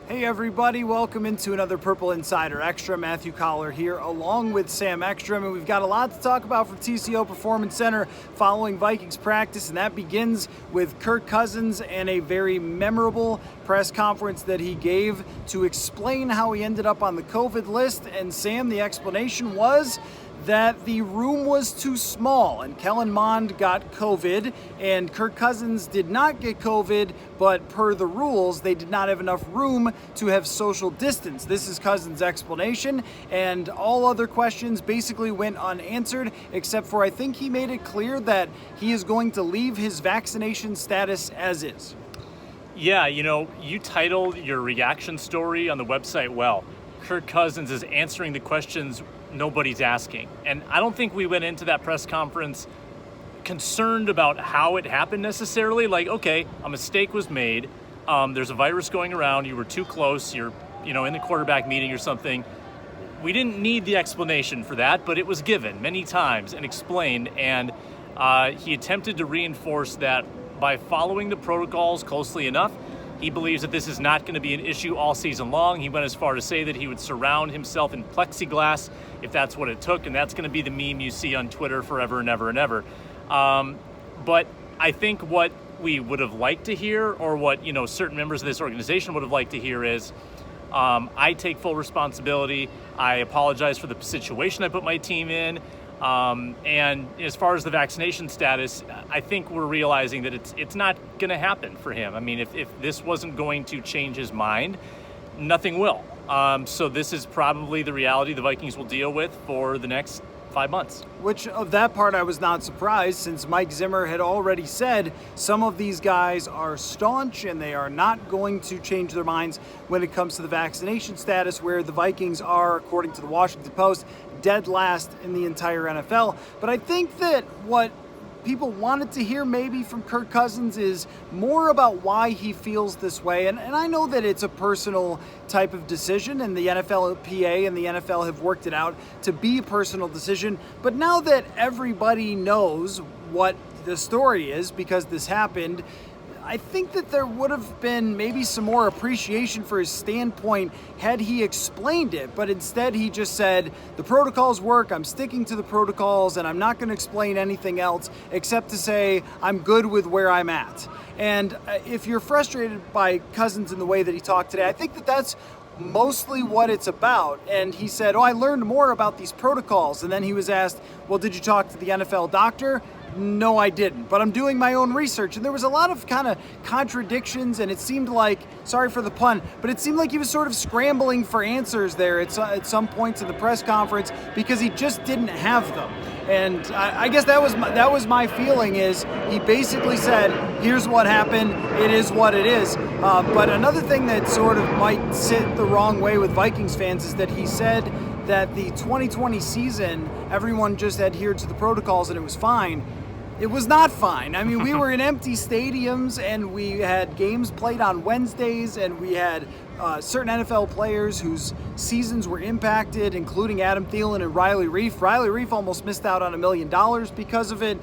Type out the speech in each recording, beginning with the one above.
Hey everybody, welcome into another Purple Insider Extra. Matthew Coller here along with Sam Ekstrom, and we've got a lot to talk about from TCO Performance Center following Vikings practice, and that begins with Kirk Cousins and a very memorable press conference that he gave to explain how he ended up on the COVID list. And Sam, the explanation was that the room was too small and Kellen Mond got COVID and Kirk Cousins did not get COVID, but per the rules, they did not have enough room to have social distance. This is Cousins' explanation, and all other questions basically went unanswered, except for I think he made it clear that he is going to leave his vaccination status as is. Yeah, you titled your reaction story on the website well. Kirk Cousins is answering the questions nobody's asking. And I don't think we went into that press conference concerned about how it happened necessarily. Like, okay, a mistake was made. There's a virus going around. You were too close. You're, in the quarterback meeting or something. We didn't need the explanation for that, but it was given many times and explained. And he attempted to reinforce that by following the protocols closely enough. He believes that this is not going to be an issue all season long. He went as far to say that he would surround himself in plexiglass if that's what it took, and that's going to be the meme you see on Twitter forever and ever and ever. But I think what we would have liked to hear, or what certain members of this organization would have liked to hear, is I take full responsibility. I apologize for the situation I put my team in. And as far as the vaccination status, I think we're realizing that it's not going to happen for him. I mean, if this wasn't going to change his mind, nothing will. So this is probably the reality the Vikings will deal with for the next 5 months. Which of that part I was not surprised, since Mike Zimmer had already said some of these guys are staunch and they are not going to change their minds when it comes to the vaccination status, where the Vikings are, according to the Washington Post, dead last in the entire NFL. But I think that what people wanted to hear maybe from Kirk Cousins is more about why he feels this way. And I know that it's a personal type of decision, and the NFLPA and the NFL have worked it out to be a personal decision. But now that everybody knows what the story is, because this happened, I think that there would have been maybe some more appreciation for his standpoint had he explained it, but instead he just said, the protocols work, I'm sticking to the protocols, and I'm not going to explain anything else except to say I'm good with where I'm at. And if you're frustrated by Cousins in the way that he talked today, I think that that's mostly what it's about. And he said, I learned more about these protocols. And then he was asked, well, did you talk to the NFL doctor? No, I didn't, but I'm doing my own research. And there was a lot of kind of contradictions, and it seemed like, sorry for the pun, but it seemed like he was sort of scrambling for answers there at some points in the press conference because he just didn't have them. And I guess that was my feeling, is he basically said, here's what happened, it is what it is. But another thing that sort of might sit the wrong way with Vikings fans is that he said that the 2020 season, everyone just adhered to the protocols and it was fine. It was not fine. I mean, we were in empty stadiums and we had games played on Wednesdays, and we had certain NFL players whose seasons were impacted, including Adam Thielen and Riley Reiff. Riley Reiff almost missed out on $1 million because of it.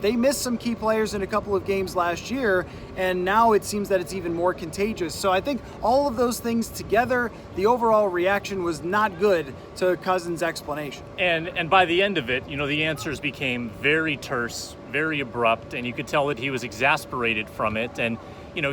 They missed some key players in a couple of games last year, and now it seems that it's even more contagious. So I think all of those things together, the overall reaction was not good to Cousins' explanation. And by the end of it, the answers became very terse, very abrupt, and you could tell that he was exasperated from it. And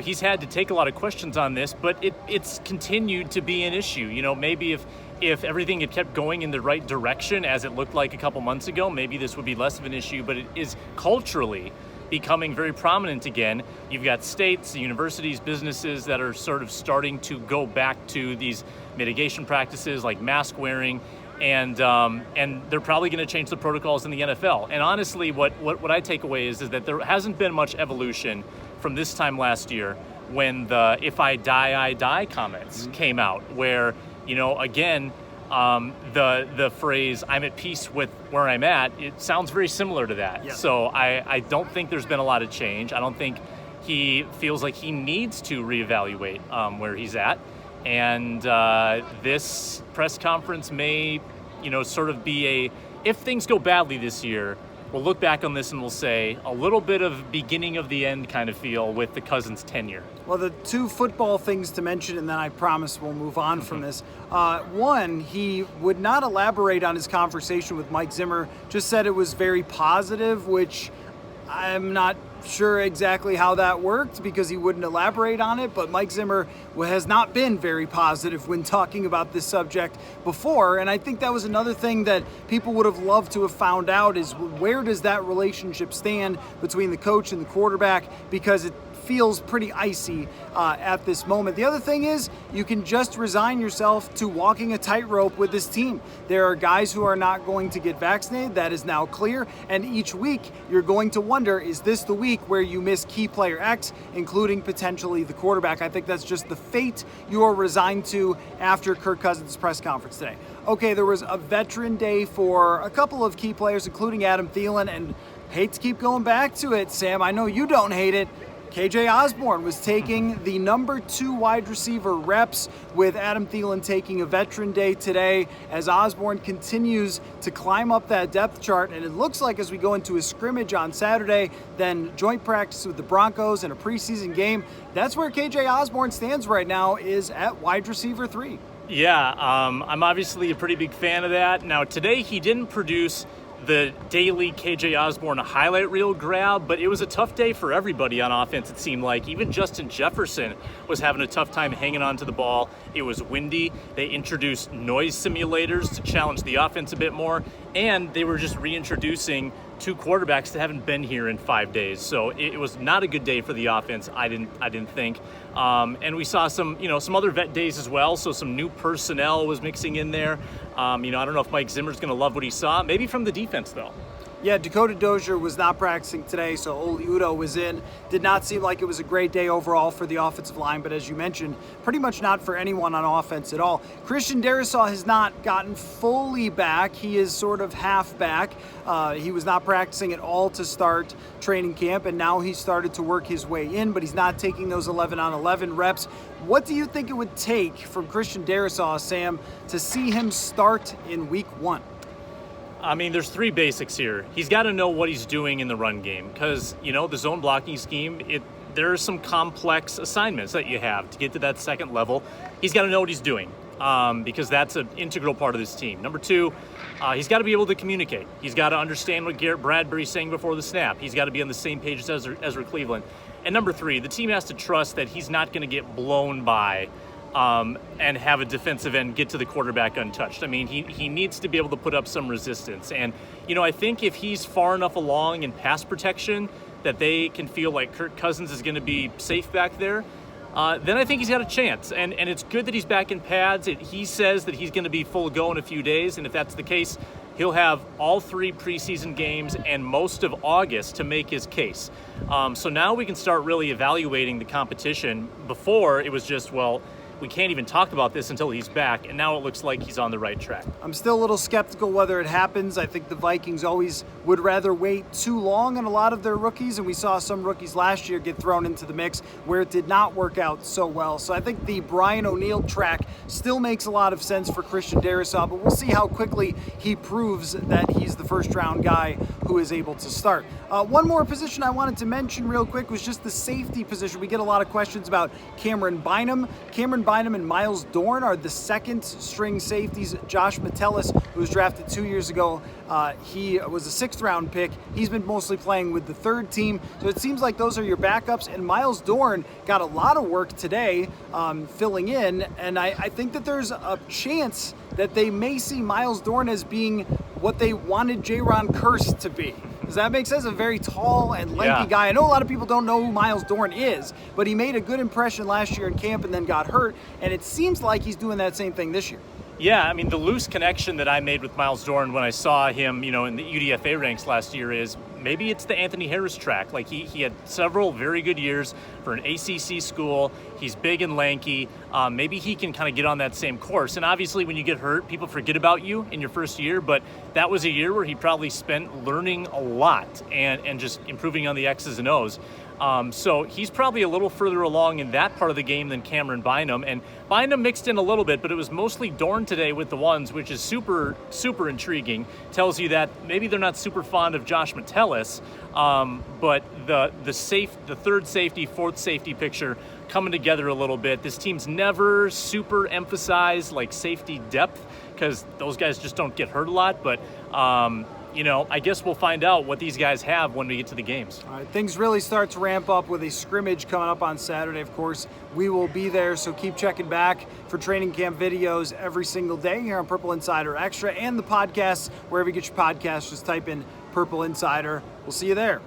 he's had to take a lot of questions on this, but it's continued to be an issue. Maybe if everything had kept going in the right direction as it looked like a couple months ago, maybe this would be less of an issue, but it is culturally becoming very prominent again. You've got states, universities, businesses that are sort of starting to go back to these mitigation practices like mask wearing, and they're probably going to change the protocols in the NFL. And honestly, what I take away is that there hasn't been much evolution from this time last year when the "if I die, I die" comments came out, where again, the phrase "I'm at peace with where I'm at," it sounds very similar to that. Yeah. So I don't think there's been a lot of change. I don't think he feels like he needs to reevaluate where he's at. And this press conference may, sort of be if things go badly this year, we'll look back on this and we'll say a little bit of beginning of the end kind of feel with the Cousins tenure. Well, the two football things to mention, and then I promise we'll move on from this. One, he would not elaborate on his conversation with Mike Zimmer, just said it was very positive, which I'm not sure exactly how that worked because he wouldn't elaborate on it, but Mike Zimmer has not been very positive when talking about this subject before, and I think that was another thing that people would have loved to have found out is where does that relationship stand between the coach and the quarterback, because it feels pretty icy at this moment. The other thing is you can just resign yourself to walking a tightrope with this team. There are guys who are not going to get vaccinated. That is now clear. And each week you're going to wonder, is this the week where you miss key player X, including potentially the quarterback? I think that's just the fate you are resigned to after Kirk Cousins' press conference today. Okay, there was a veteran day for a couple of key players, including Adam Thielen, and hate to keep going back to it, Sam. I know you don't hate it. KJ Osborne was taking the number 2 wide receiver reps, with Adam Thielen taking a veteran day today as Osborne continues to climb up that depth chart. And it looks like as we go into a scrimmage on Saturday, then joint practice with the Broncos and a preseason game, that's where KJ Osborne stands right now, is at wide receiver 3. Yeah, I'm obviously a pretty big fan of that. Now today he didn't produce the daily KJ Osborne highlight reel grab, but it was a tough day for everybody on offense, it seemed like. Even Justin Jefferson was having a tough time hanging on to the ball. It was windy. They introduced noise simulators to challenge the offense a bit more, and they were just reintroducing 2 quarterbacks that haven't been here in 5 days. So it was not a good day for the offense, I didn't think. And we saw some other vet days as well. So some new personnel was mixing in there. I don't know if Mike Zimmer's going to love what he saw. Maybe from the defense though. Yeah, Dakota Dozier was not practicing today, so Oli Udoh was in. Did not seem like it was a great day overall for the offensive line, but as you mentioned, pretty much not for anyone on offense at all. Christian Darrisaw has not gotten fully back. He is sort of half back. He was not practicing at all to start training camp, and now he started to work his way in, but he's not taking those 11-on-11 reps. What do you think it would take from Christian Darrisaw, Sam, to see him start in week 1? I mean, there's 3 basics here. He's got to know what he's doing in the run game because, the zone blocking scheme, there are some complex assignments that you have to get to that second level. He's got to know what he's doing because that's an integral part of this team. Number 2, he's got to be able to communicate. He's got to understand what Garrett Bradbury's saying before the snap. He's got to be on the same page as Ezra Cleveland. And number 3, the team has to trust that he's not going to get blown by and have a defensive end get to the quarterback untouched. I mean, he needs to be able to put up some resistance. And, I think if he's far enough along in pass protection that they can feel like Kirk Cousins is going to be safe back there, then I think he's got a chance. And it's good that he's back in pads. He says that he's going to be full go in a few days. And if that's the case, he'll have all 3 preseason games and most of August to make his case. So now we can start really evaluating the competition. Before, it was just, we can't even talk about this until he's back, and now it looks like he's on the right track. I'm still a little skeptical whether it happens. I think the Vikings always would rather wait too long on a lot of their rookies, and we saw some rookies last year get thrown into the mix where it did not work out so well. So I think the Brian O'Neill track still makes a lot of sense for Christian Darrisaw, but we'll see how quickly he proves that he's the first-round guy who is able to start. One more position I wanted to mention real quick was just the safety position. We get a lot of questions about Cameron Bynum. Cameron Bynum and Miles Dorn are the second-string safeties. Josh Metellus, who was drafted 2 years ago, he was a 6th-round pick. He's been mostly playing with the 3rd team, so it seems like those are your backups. And Miles Dorn got a lot of work today filling in, and I think that there's a chance that they may see Miles Dorn as being what they wanted Jaron Kearse to be. Does that make sense? A very tall and lanky guy. I know a lot of people don't know who Miles Dorn is, but he made a good impression last year in camp and then got hurt, and it seems like he's doing that same thing this year. Yeah, I mean, the loose connection that I made with Miles Dorn when I saw him, in the UDFA ranks last year is maybe it's the Anthony Harris track. Like he had several very good years for an ACC school. He's big and lanky. Maybe he can kind of get on that same course. And obviously when you get hurt, people forget about you in your first year, but that was a year where he probably spent learning a lot and just improving on the X's and O's. So he's probably a little further along in that part of the game than Cameron Bynum. And Bynum mixed in a little bit, but it was mostly Dorn today with the ones, which is super, super intriguing. Tells you that maybe they're not super fond of Josh Metellus, but the third safety, fourth safety picture coming together a little bit. This team's never super emphasized like safety depth because those guys just don't get hurt a lot, but I guess we'll find out what these guys have when we get to the games. All right, things really start to ramp up with a scrimmage coming up on Saturday. Of course, we will be there, so keep checking back for training camp videos every single day here on Purple Insider Extra and the podcast. Wherever you get your podcasts, just type in Purple Insider. We'll see you there.